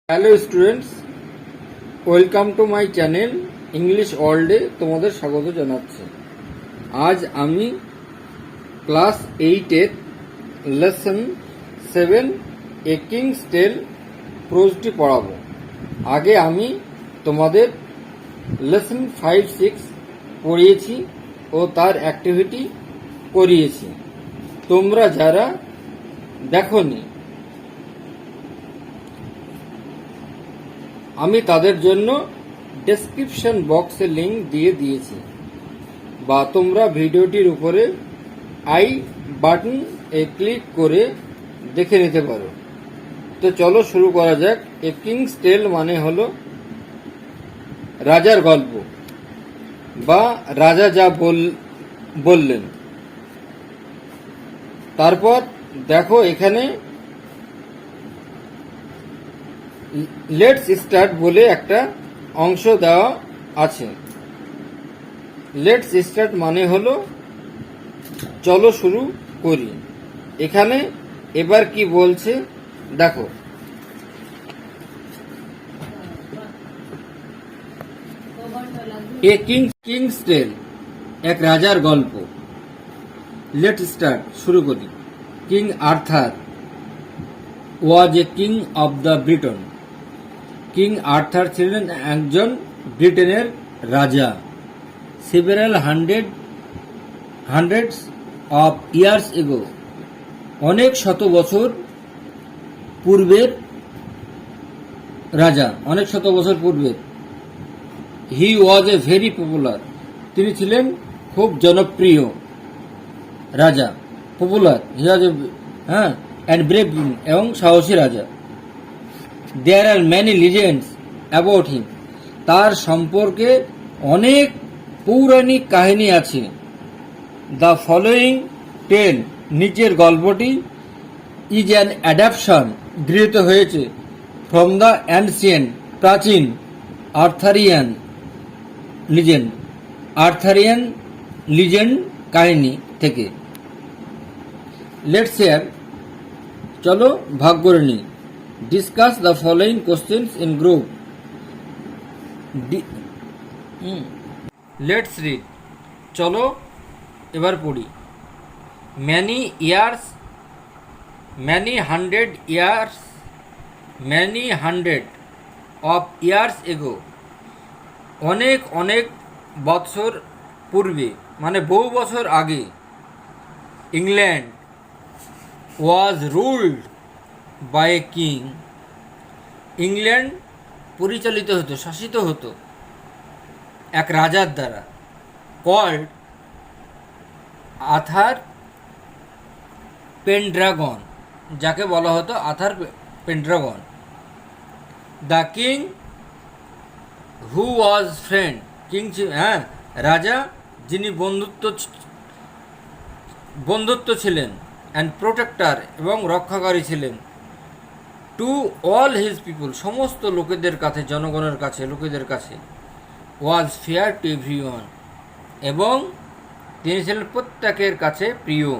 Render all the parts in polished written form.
Hello students, welcome to my channel English ওয়ার্ল্ডে তোমাদের স্বাগত জানাচ্ছি। আজ আমি ক্লাস 8-এর লেসন 7 এ কিংস টেল প্রোজটি পড়াবো। আগে আমি তোমাদের লেসন 5-6 পড়িয়েছি ও তার অ্যাক্টিভিটি করিয়েছি। তোমরা যারা দেখোনি, আমি তাদের জন্য ডেসক্রিপশন বক্সে লিংক দিয়ে দিয়েছি, বা তোমরা ভিডিওটির উপরে আই বাটন ক্লিক করে দেখে নিতে পারো। তো চলো শুরু করা যাক। এ কিংস টেল মানে হলো রাজার গল্প, বা রাজা যা বললেন। তারপর দেখো এখানে লেটস স্টার্ট বলে একটা অংশ দেওয়া আছে। লেটস স্টার্ট মানে হলো চলো শুরু করি। এখানে এবার কি বলছে দেখো। এ কিংস টেল, এক রাজার গল্প। লেটস স্টার্ট, শুরু করি। King Arthur was a king of the Britain. King Arthur ছিলেন একজন ব্রিটেনের রাজা। Several hundreds of years ago, অনেক শত বছর পূর্বের রাজা, অনেক শত বছর পূর্বের। হি ওয়াজ এ ভেরি পপুলার, তিনি ছিলেন খুব জনপ্রিয় রাজা। Popular, he was A and brave king, এবং সাহসী রাজা। There are many legends about him, তার সম্পর্কে অনেক পৌরাণিক কাহিনী আছে। দ্য ফলোয়িং টেল, নিচের গল্পটি, ইজ অ্যান অ্যাডাপশন, গৃহীত হয়েছে, ফ্রম দ্য অ্যানসিয়েন্ট, প্রাচীন, আর্থারিয়ান লিজেন্ড কাহিনী থেকে। লেটস হেয়ার, চলো ভাগ করে নিই। Discuss the following questions in group. Let's read. চলো এবার পড়ি। Many hundred of years ago, অনেক বছর পূর্বে, মানে বহু বছর আগে, England was ruled by a king, England পরিচালিত হতো, শাসিত হতো এক রাজার দ্বারা, কল্ড আর্থার পেনড্রাগন, যাকে বলা হতো Arthur Pendragon. The king who was friend, king রাজা যিনি বন্ধুত্ব ছিলেন, অ্যান্ড প্রোটেক্টর, এবং রক্ষাকারী ছিলেন, টু অল হিজ পিপুল, সমস্ত লোকেদের কাছে, জনগণের কাছে, লোকেদের কাছে, ওয়াজ ফেয়ার টু এভরিওয়ান, এবং তিনি ছিলেন প্রত্যেকের কাছে প্রিয়।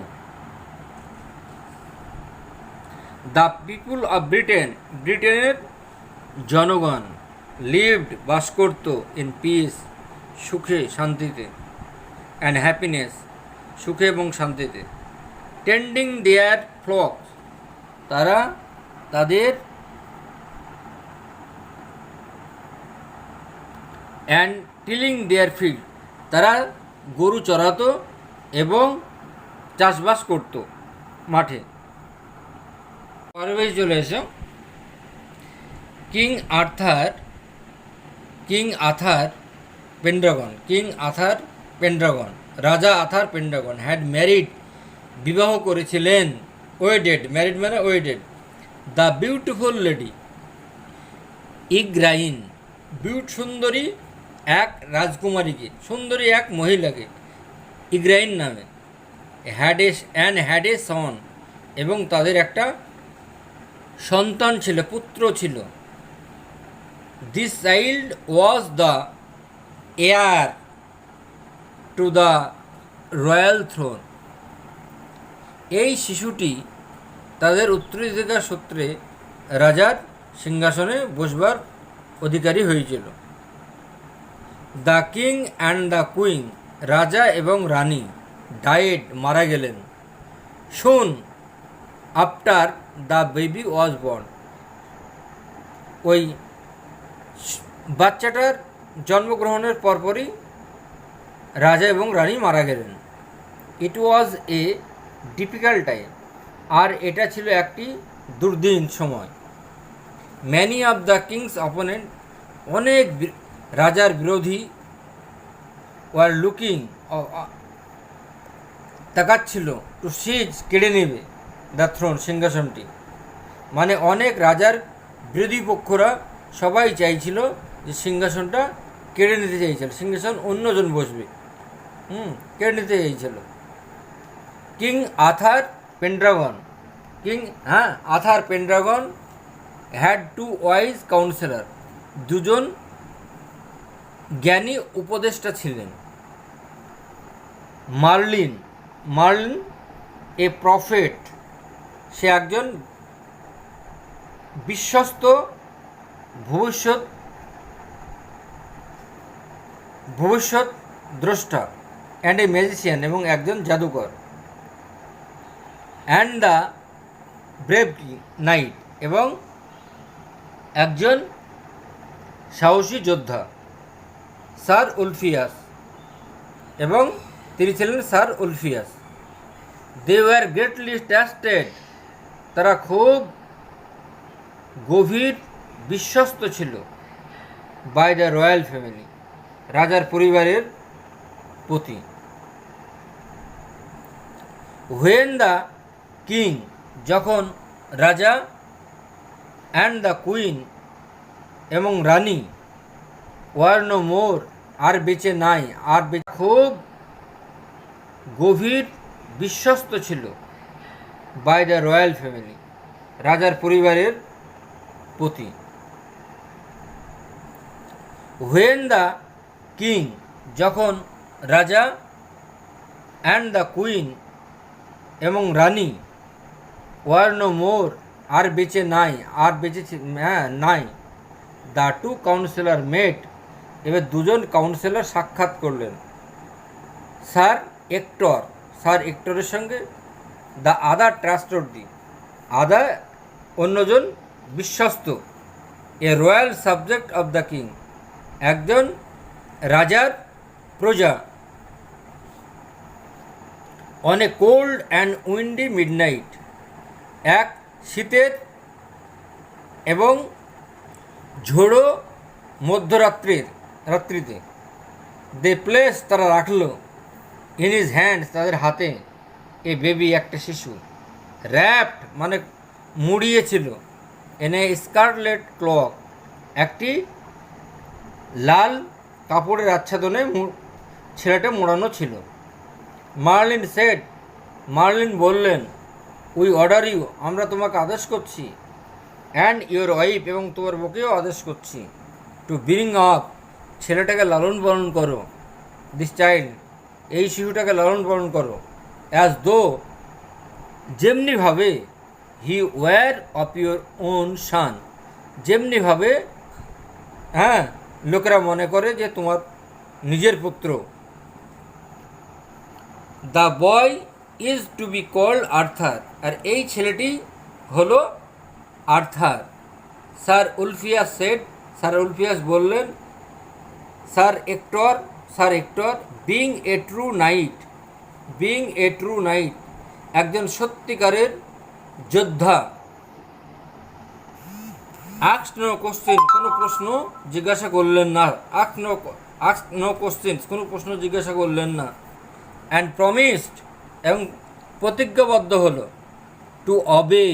দ্য পিপুল অফ ব্রিটেন, ব্রিটেনের জনগণ, লিভড, বাস করত, ইন পিস, সুখে শান্তিতে, অ্যান্ড হ্যাপিনেস, সুখে এবং শান্তিতে, টেন্ডিং দেয়ার ফ্লক, তারা তাদের, অ্যান্ড টিলিং দেয়ার ফিল্ড, তারা গরু চড়াতো এবং চাষবাস করত মাঠে। পরে চলে এসো। কিং আর্থার পেনড্রাগন, রাজা আর্থার পেনড্রাগন, হ্যাড ম্যারিড, বিবাহ করেছিলেন, ওয়েডেড, ম্যারিড মানে ওয়েডেড, দ্য বিউটিফুল লেডি ইগ্রাইন, সুন্দরী এক রাজকুমারীকে, সুন্দরী এক মহিলাকে, ইগ্রাইন নামে, হ্যাড এ সন, এবং তাদের একটা সন্তান ছিল, পুত্র ছিল। This child was the heir to the royal throne, এই শিশুটি তাদের উত্তরাধিকার সূত্রে রাজার সিংহাসনে বসবার অধিকারী হয়েছিল। The king and the queen, রাজা এবং রানী, ডায়েড, মারা গেলেন। শুন after the baby was born, ওই বাচ্চাটার জন্মগ্রহণের পরপরই রাজা এবং রানী মারা গেলেন। ইট ওয়াজ এ ডিফিকাল্ট টাইম, আর এটা ছিল একটি দুর্দিন সময়। Many of the kings opponent, অনেক রাজার বিরোধী, ওয়ার লুকিং, তাকাচ্ছিল, টু সিজ, কেড়ে নেবে, দ্য থ্রোন, সিংহাসনটি। মানে অনেক রাজার বিরোধী পক্ষরা সবাই চাইছিল যে সিংহাসনটা কেড়ে নিতে চাইছিল, সিংহাসন অন্যজন বসবে, কেড়ে নিতে চাইছিল। King Arthur Pendragon, Arthur Pendragon had two wise counsellor, দুজন জ্ঞানী উপদেষ্টা ছিলেন। মার্লিন এ প্রফেট, সে একজন বিশ্বস্ত ভবিষ্যৎ দ্রষ্টা, অ্যান্ড এ ম্যাজিশিয়ান, এবং একজন জাদুকর। অ্যান্ড দ্য ব্রেভ নাইট, এবং একজন সাহসী যোদ্ধা, স্যার উলফিয়াস, এবং তিনি ছিলেন sir Ulfius. They were greatly trusted, তারা খুব গভীর বিশ্বস্ত ছিল, বাই দ্য রয়্যাল ফ্যামিলি, রাজার পরিবারের প্রতি। হোয়েন দ্য কিং, যখন রাজা, অ্যান্ড দ্য কুইন, এবং রানী, ওয়ার নো মোর, আর বেঁচে নাই, খুব গভীর বিশ্বস্ত ছিল, বাই দ্য রয়্যাল ফ্যামিলি, রাজার পরিবারের প্রতি। হোয়েন দ্য কিং, যখন রাজা, অ্যান্ড দ্য কুইন, এবং রানী, ওয়ার নো মোর, আর বেঁচে নাই, নাই, দ্য টু কাউন্সিলর মেট, এবার দুজন কাউন্সিলর সাক্ষাৎ করলেন। স্যার এক্টরের সঙ্গে, দ্য আদার ট্রাস্টওয়ার্দি, অন্যজন বিশ্বস্ত, a royal subject of the king, একজন রাজার প্রজা। On a cold and windy midnight, এক শীতের এবং ঝোড়ো রাত্রিতে। দে প্লেস, তারা রাখল, ইন হিজ হ্যান্ডস, তাদের হাতে, এ বেবি, একটা শিশু, র্যাপড, মানে মুড়িয়েছিল, এন এ স্কারলেট ক্লক, একটি লাল কাপড়ের আচ্ছাদনে ছেলেটা মোড়ানো ছিল। মার্লিন বললেন, উই অর্ডার ইউ, আমরা তোমাকে আদেশ করছি, অ্যান্ড ইউর ওয়াইফ, এবং তোমার বউকেও আদেশ করছি, টু ব্রিং আপ, ছেলেটাকে লালন পালন করো, দিস চাইল্ড, এই শিশুটাকে লালন পালন করো, অ্যাজ দো, যেমনিভাবে, he were of your own son, যেমনিভাবে লোকেরা মনে করে যে তোমার নিজের পুত্র। The boy is to be called Arthur, আর এই ছেলেটি হলো আর্থার। স্যার উলফিয়াস বললেন, sir Ector, being a true knight, একজন সত্যিকারের যোদ্ধা। আস্কড নো কোশ্চেন, কোনো প্রশ্ন জিজ্ঞাসা করলেন না, কোনো প্রশ্ন জিজ্ঞাসা করলেন না। অ্যান্ড প্রমিসড, এবং প্রতিজ্ঞাবদ্ধ হলো, টু অবে,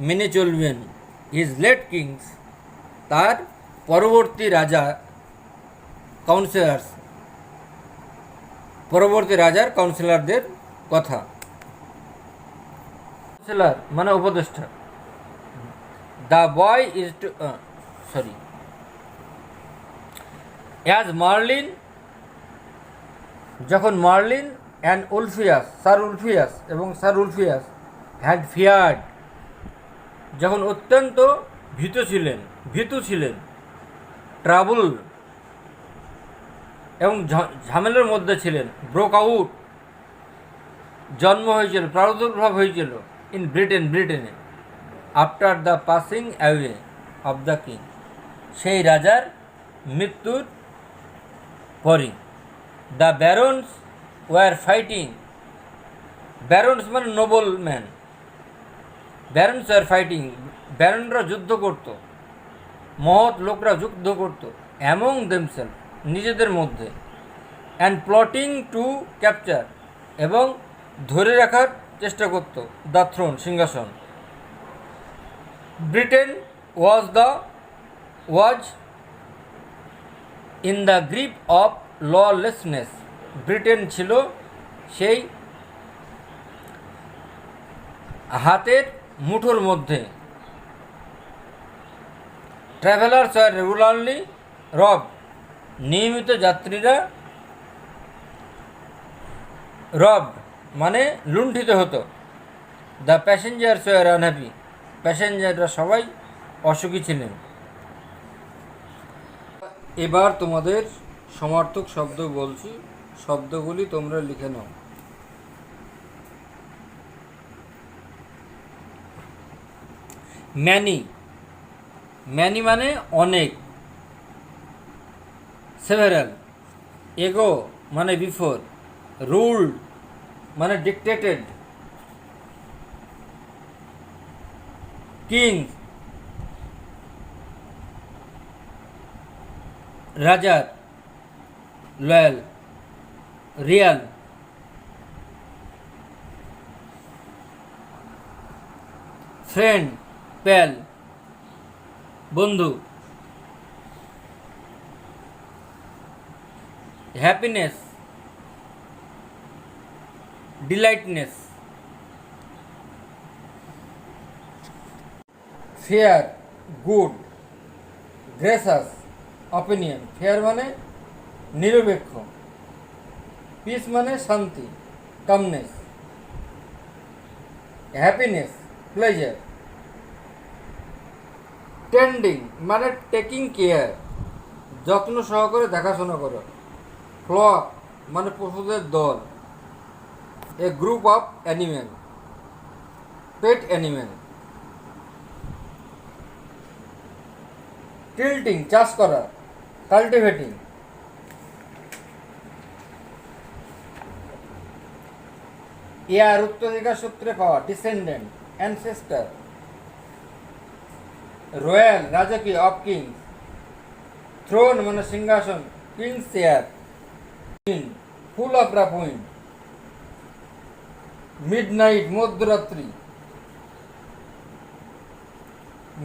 মেনে চলবেন, হিজ লেট কিংস, তার পরবর্তী রাজার কাউন্সিলরদের কথা। কাউন্সিলর মানে উপদেষ্টা। The boy is to as Merlin, যখন Merlin and sir Ulfius had feared, যখন অত্যন্ত ভীতু ছিলেন, ট্রাবল এবং ঝামেলার মধ্যে ছিলেন। ব্রোক আউট জন্ম হয়েছিল, প্রাদুর্ভাব হয়েছিল ইন ব্রিটেনে after the passing away of the king, সেই রাজার মৃত্যুর পরই। The barons were fighting, barons মানে noble man, barons were fighting, ব্যারনরা যুদ্ধ করত, মহৎ লোকরা যুদ্ধ করত, অ্যামং দেমসেলফ নিজেদের মধ্যে, অ্যান্ড প্লটিং টু ক্যাপচার এবং ধরে রাখার চেষ্টা করত দ্য থ্রোন, সিংহাসন। Britain was in the grip of lawlessness, Britain ছিল সেই হাতের মুঠোর মধ্যে। ট্রাভেলার্স আর রেগুলারলি রব, নিয়মিত যাত্রীরা রব মানে লুণ্ঠিত হতো। দ্য প্যাসেঞ্জার্স ওয়ার আনহ্যাপি, প্যাসেঞ্জাররা সবাই অসুখী ছিলেন। এবার তোমাদের সমার্থক শব্দ বলছি, শব্দগুলি তোমরা লিখে নাও। ম্যানি, ম্যানি মানে অনেক। সেভারাল, এগো মানে বিফোর। রুলড মানে ডিক্টেটেড। কিং রাজার। Loyal real. ফ্রেন্ড প্যাল বন্ধু। Happiness delightness. Fair good. Gracious opinion. Fair মানে নিরপেক্ষ। পিস মানে শান্তি, কামনেস। Happiness pleasure. টেন্ডিং মানে টেকিং কেয়ার, যত্ন সহকারে দেখাশোনা করো। ফ্লক মানে পশুদের দল। A group of animal, pet animal. Tilting চাষ করা, কাল্টিভেটিং। এয়ার উত্তরাধিকার সূত্রে পাওয়া, ডিসেন্ডেন্ট, অ্যানসেস্টার। রয়্যাল রাজকীয়, অফ কিংস। থ্রোন মানে সিংহাসন, king's chair. Full of rapine. Midnight মধ্যরাত্রি।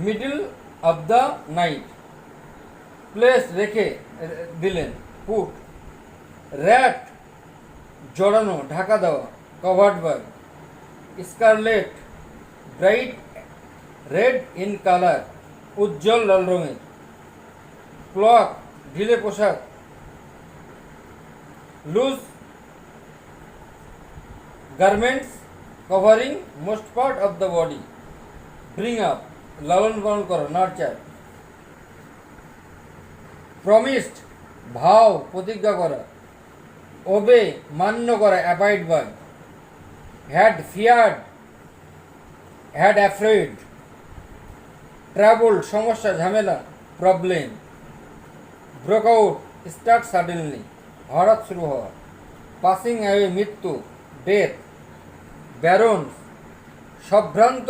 Middle of the night, place রেখে দিলেন, পুট। র্যাট জড়ানো, ঢাকা দেওয়া, covered by. Scarlet bright red in colour, উজ্জ্বল লাল রঙের। ক্লক ঢিলে পোশাক। Loose garments covering most part of the body. Bring up লালন পালন করা, নার্চার। প্রমিসড ভাও প্রতিজ্ঞা করা। ওবে মান্য করা, abide by. Had feared, had afraid. Trouble সমস্যা ঝামেলা, problem. Broke out start suddenly, হঠাৎ শুরু হওয়া। পাসিং অ্যাওয়ে মৃত্যু, ডেথ। ব্যারন্স সম্ভ্রান্ত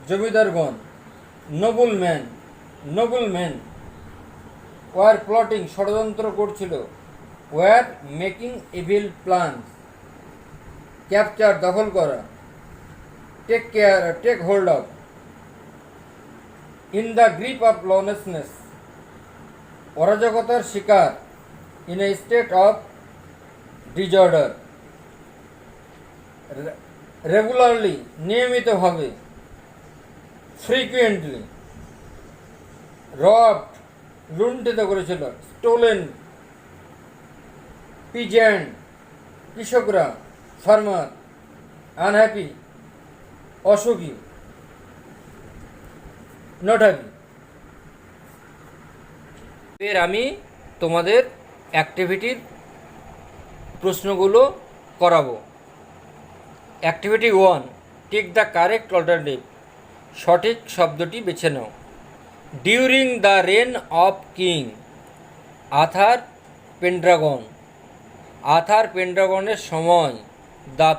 জমিদারগণ। Noble man. ওয়ার প্লটিং ষড়যন্ত্র করছিল। Were making evil plans. Capture দখল করা। Take hold of. In the grip of lawlessness অরাজকতার শিকার। In a state of disorder. Regularly নিয়মিতভাবে। ফ্রিকুয়েন্টলি। রবড লুণ্ঠিত করেছিল। স্টোলেন পিজেন্ট কৃষকরা। ফার্মার আনহ্যাপি অসুখী। Not happy. এর আমি তোমাদের অ্যাক্টিভিটির প্রশ্নগুলো করাবো। Activity 1, take the correct alternative, সঠিক শব্দটি বেছে নাও। During the reign of king Arthur Pendragon, Arthur পেনড্রাগনের সময় দ্য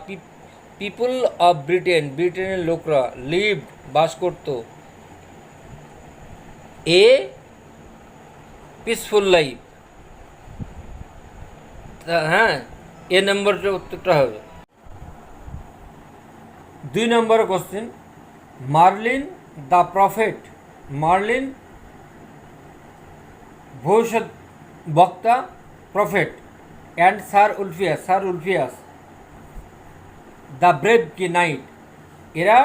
পিপল অফ ব্রিটেন, ব্রিটেনের লোকরা লিভ বাস করত এ পিসফুল লাইফ। হ্যাঁ, এ নম্বরটা উত্তরটা হবে। 2 নম্বর question, Merlin the prophet, Merlin ভবিষ্যৎ বক্তা prophet, and sir Ulfius, sir Ulfius the brave কি নাইট, এরা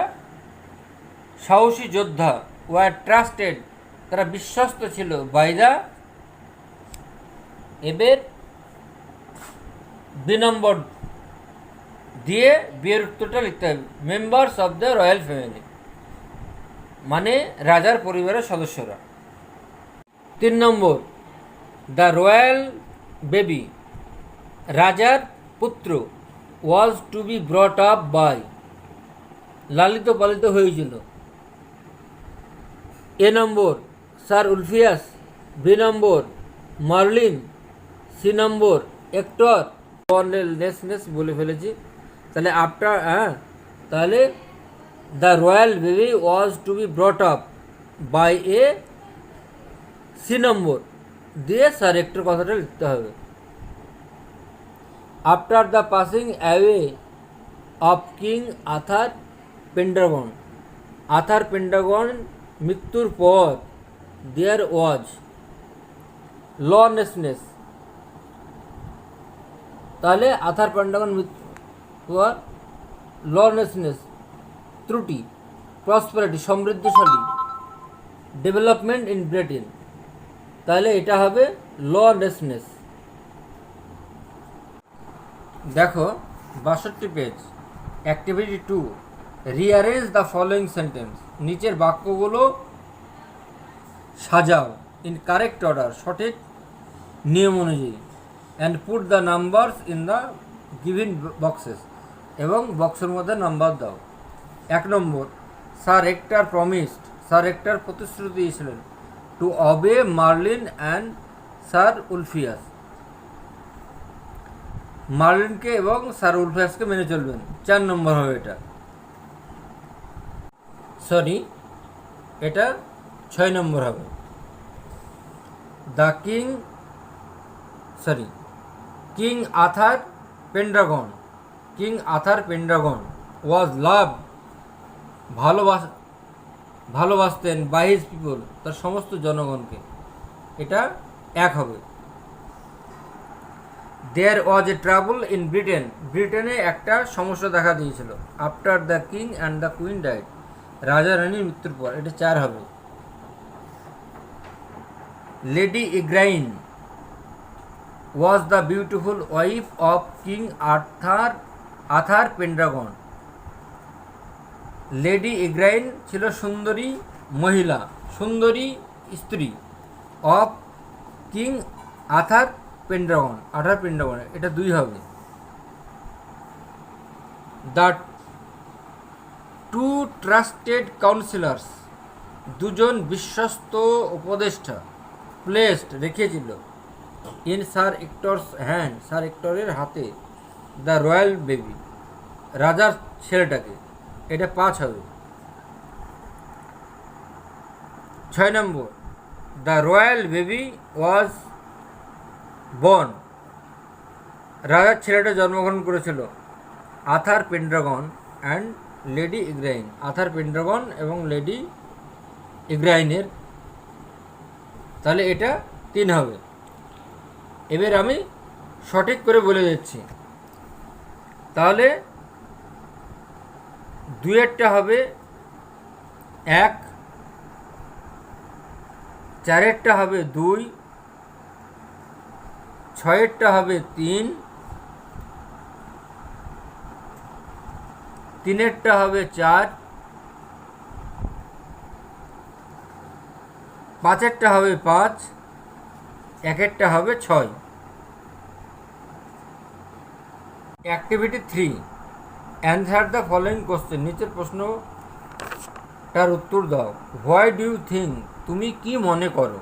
সাহসী যোদ্ধা, ওয়ার ট্রাস্টেড, তারা বিশ্বস্ত ছিল, বাই দ্য, এবার 2 নম্বর দিয়ে বিয়ের উত্তরটা লিখতে হবে। Members of the royal family, মানে রাজার পরিবারের সদস্যরা। 3 নম্বর, দ্য রয়্যাল বেবি, রাজার পুত্র, was to be brought up by, লালিত পালিত হয়েছিল। এ নম্বর, স্যার উলফিয়াস। বি নম্বর, মার্লিন। সি নম্বর, এক্টর। নেস বলে ফেলেছি, তাহলে আফটার, তাহলে the royal baby was to be brought up by a, C নম্বর দিয়ে স্যার এক্টর কথাটা লিখতে হবে। After the passing away of king Arthur Pendragon, Arthur Pendragon মৃত্যুর পর দেয়ার ওয়াজ লনেসনেস, তাহলে আর্থার পেনড্রাগন মৃত্যু পর লনেসনেস ত্রুটি, প্রসপারিটি সমৃদ্ধশালী, ডেভেলপমেন্ট ইন ব্রিটেন, তাহলে এটা হবে লনেসনেস। দেখো 62 page, activity 2, rearrange the following sentence, নিচের বাক্যগুলো সাজাও ইন কারেক্ট অর্ডার, সঠিক নিয়ম অনুযায়ী, and put the numbers in the given boxes, এবং বক্সের মধ্যে নাম্বার দাও। 1 নম্বর, sir Ector promised, sir Ector প্রতিশ্রুতি দিয়েছিলেন to obey Merlin and sir Ulfius, মার্লিনকে এবং স্যার উলফিয়াসকে মেনে চলবেন। 4 নম্বর হবে এটা, সরি এটা 6 নম্বর হবে। The king, sorry, king Arthur Pendragon, king Arthur Pendragon was love, ভালোবাসতেন বাই হিজ পিপল, তার সমস্ত জনগণকে, এটা 1 হবে। There was a trouble in Britain, ব্রিটেনে একটা সমস্যা দেখা দিয়েছিল। After the king and the queen died, রাজা রানীর মৃত্যুর পর, এটা 4 হবে। Lady Igraine was the beautiful wife of king Arthur Pendragon, lady Igraine ছিল সুন্দরী মহিলা, সুন্দরী স্ত্রী, অফ কিং আর্থার পেনড্রাগন, এটা 2 হবে। দ্য 2 ট্রাস্টেড কাউন্সিলার্স, 2 জন বিশ্বস্ত উপদেষ্টা, প্লেসড রেখেছিল, ইন স্যার এক্টরস হ্যান্ড, স্যার এক্টরের হাতে, দ্য রয়্যাল বেবি, রাজার ছেলেটাকে, এটা 5 হবে। 6 নম্বর, the royal baby was born, রাজার ছেলেটা জন্মগ্রহণ করেছিল, Arthur Pendragon and lady Igraine, Arthur Pendragon এবং লেডি ইগ্রাইনের, তাহলে এটা 3 হবে। এবার আমি সঠিক করে বলে দিচ্ছি, তাহলে 2-এরটা হবে 1, 4-এরটা হবে 2, 6-এরটা হবে 3, 3-এরটা হবে 4, পাঁচেরটা হবে 5, একেরটা হবে 6। Activity 3, answer the following question. নিচের প্রশ্নটার উত্তর দাও। হোয়াই ডু ইউ থিঙ্ক, তুমি কি মনে করো?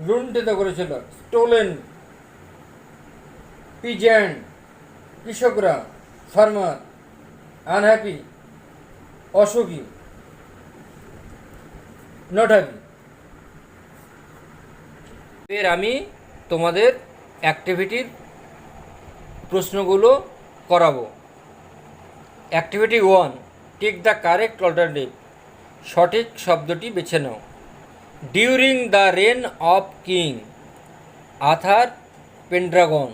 লুণ্ঠিত করেছিল, স্টোলেন, পিজেন্ট, কৃষকরা, ফার্মার, আনহ্যাপি, অসুখী, নট হ্যাপি। এর আমি তোমাদের অ্যাক্টিভিটির প্রশ্নগুলো করাবো। Activity 1, take the correct alternative, সঠিক শব্দটি বেছে নাও। During the reign of king Arthur Pendragon,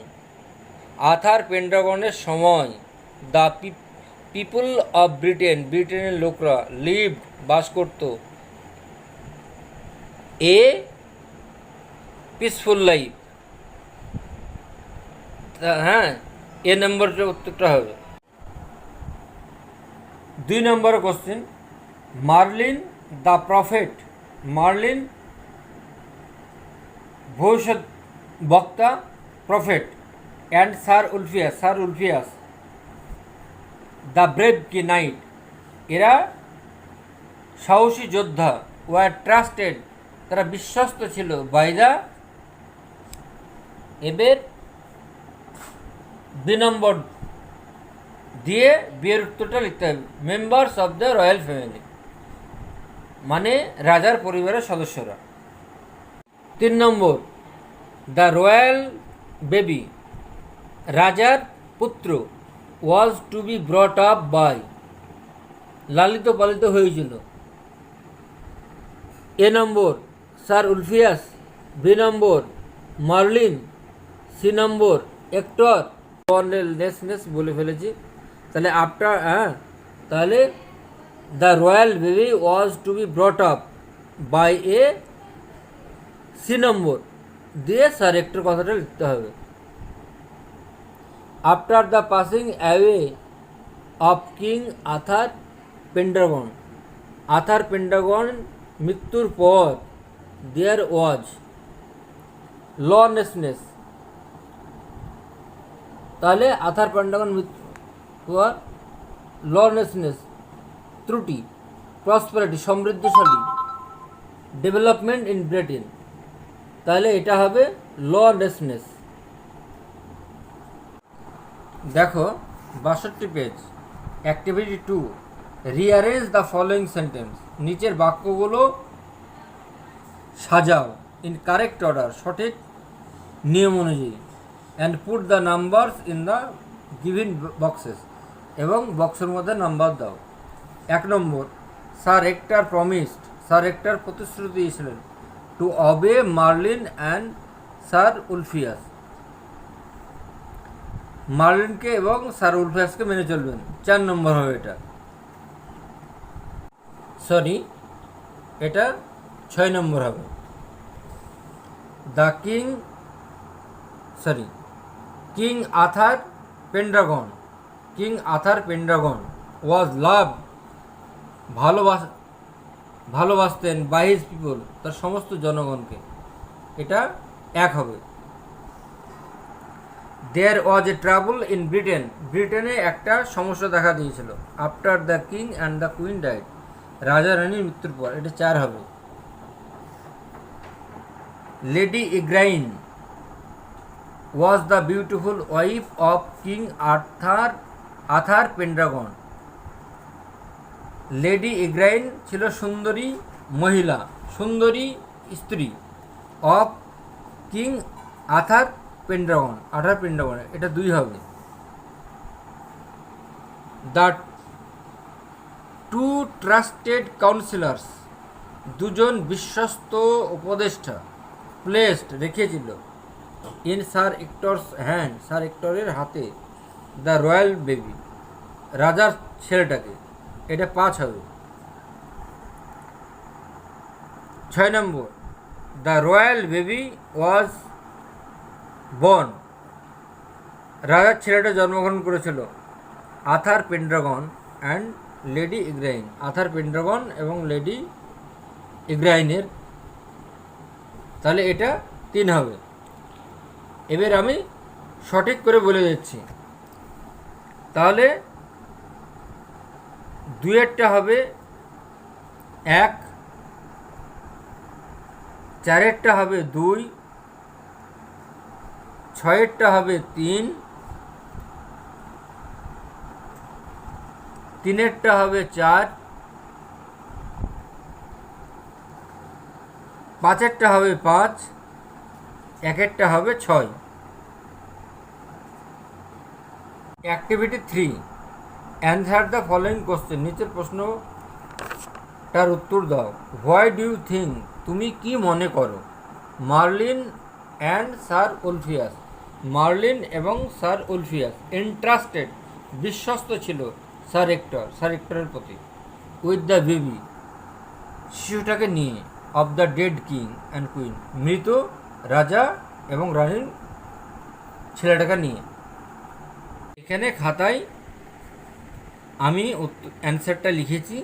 Arthur পেনড্রাগনের সময় দ্য পিপল অফ ব্রিটেন, ব্রিটেনের লোকরা লিভড, বাস করত, এ পিসফুল লাইফ। হ্যাঁ, এ নম্বরটা উত্তরটা হবে। 2 নম্বর question, Merlin the prophet, Merlin ভবিষ্যৎ বক্তা, prophet, and sir Ulfius, sir Ulfius the brave কি নাইট, এরা সাহসী যোদ্ধা, ওয়ার ট্রাস্টেড, তারা বিশ্বস্ত ছিল, বাই দ্য, এবার 2 নম্বর দিয়ে বিয়ের উত্তরটা লিখতে হবে। Members of the royal family, মানে রাজার পরিবারের সদস্যরা। 3 নম্বর, দ্য রয়্যাল বেবি, রাজার পুত্র, was to be brought up by, লালিত পালিত হয়েছিল। এ নম্বর, স্যার উলফিয়াস। বি নম্বর, মার্লিন। সি নম্বর, এক্টর। নেস বলে ফেলেছি, তাহলে আফটার, তাহলে the royal baby was to be brought up by a, C নম্বর দিয়ে স্যার এক্টর কথাটা লিখতে হবে। After the passing away of king Arthur Pendragon, Arthur Pendragon মৃত্যুর পর দেয়ার ওয়াজ লনেসনেস, তাহলে আর্থার পেনড্রাগন মৃত্যু পর লনেসনেস ত্রুটি, প্রসপারিটি সমৃদ্ধশালী, ডেভেলপমেন্ট ইন ব্রিটেন, তাহলে এটা হবে লনেসনেস। দেখো 62 page, activity 2, rearrange the following sentence, নিচের বাক্যগুলো সাজাও ইন কারেক্ট অর্ডার, সঠিক নিয়ম অনুযায়ী, and put the numbers in the given boxes, এবং বক্সের মধ্যে নাম্বার দাও। 1 নম্বর, sir Ector promised, sir Ector প্রতিশ্রুতি দিয়েছিলেন to obey Merlin and sir Ulfius, মার্লিনকে এবং স্যার উলফিয়াসকে মেনে চলবেন। 4 নম্বর হবে এটা, সরি এটা 6 নম্বর হবে। The king Arthur Pendragon, king Arthur Pendragon was love, ভালোবাসতেন বাই হিজ পিপল, তার সমস্ত জনগণকে, এটা 1 হবে। There was a trouble in Britain, ব্রিটেনে একটা সমস্যা দেখা দিয়েছিল। After the king and the queen died, রাজা রানীর মৃত্যুর পর, এটা 4 হবে। Lady Igraine was the beautiful wife of king Arthur Pendragon, lady Igraine ছিল সুন্দরী মহিলা, সুন্দরী স্ত্রী, অফ কিং আর্থার পেনড্রাগন, এটা 2 হবে। দ্য 2 ট্রাস্টেড কাউন্সিলার্স, 2 জন বিশ্বস্ত উপদেষ্টা, প্লেসড রেখেছিল, ইন স্যার এক্টরস হ্যান্ড, স্যার এক্টরের হাতে, দ্য রয়্যাল বেবি, রাজার ছেলেটাকে, এটা 5 হবে। 6 নম্বর, the royal baby was born, রাজার ছেলেটা জন্মগ্রহণ করেছিল, Arthur Pendragon and lady Igraine, Arthur Pendragon এবং লেডি ইগ্রাইনের তাহলে এটা 3 হবে। এবার আমি সঠিক করে বলে দিচ্ছি। তাহলে 2-এরটা হবে 1, 4-এরটা হবে 2, 6-এরটা হবে 3, 3-এরটা হবে 4, 5-এরটা হবে 5, 1-এরটা হবে 6। Activity 3, answer the following question. নিচের প্রশ্নটার উত্তর দাও। হোয়াই ডু ইউ থিঙ্ক, তুমি কি মনে করো, Merlin and sir Ulfius, Merlin এবং স্যার উলফিয়াস ইন্টারেস্টেড, বিশ্বস্ত ছিল স্যার হেক্টরের প্রতি, উইথ দ্য বেবি, শিশুটাকে নিয়ে, of the dead king and queen, মৃত রাজা এবং রানীর ছেলেটাকে নিয়ে। এখানে খাতায় আমি অ্যান্সারটা লিখেছি,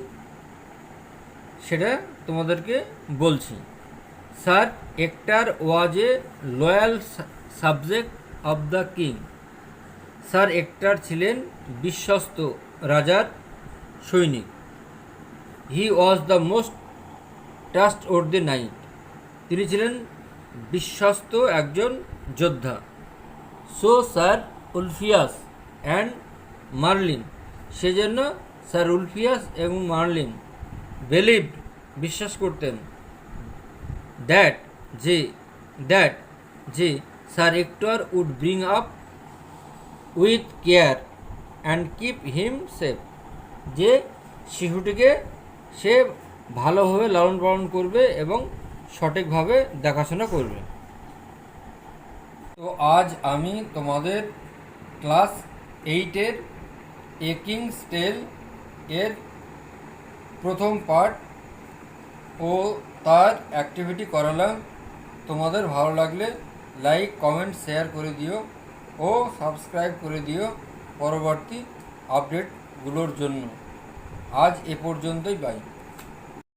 সেটা তোমাদেরকে বলছি। Sir Hector was a loyal subject of the king, sir Hector ছিলেন বিশ্বস্ত রাজার সৈনিক। He was the most trustworthy knight, তিনি ছিলেন বিশ্বস্ত একজন যোদ্ধা। So sir Ulfius and Merlin, সেজন্য স্যার উলফিয়াস এবং মার্লিন বিলিভড, বিশ্বাস করতেন, দ্যাট যে sir Hector would bring up with care and keep him safe, যে শিশুটিকে সে ভালোভাবে লালন পালন করবে এবং সঠিকভাবে দেখাশোনা করবে। তো আজ আমি তোমাদের ক্লাস 8-এর এ কিংস টেল এর প্রথম পার্ট ও তার অ্যাক্টিভিটি করালাম। তোমাদের ভালো লাগলে লাইক, কমেন্ট, শেয়ার করে দিও ও সাবস্ক্রাইব করে দিও পরবর্তী আপডেটগুলোর জন্য। আজ এ পর্যন্তই, বাই।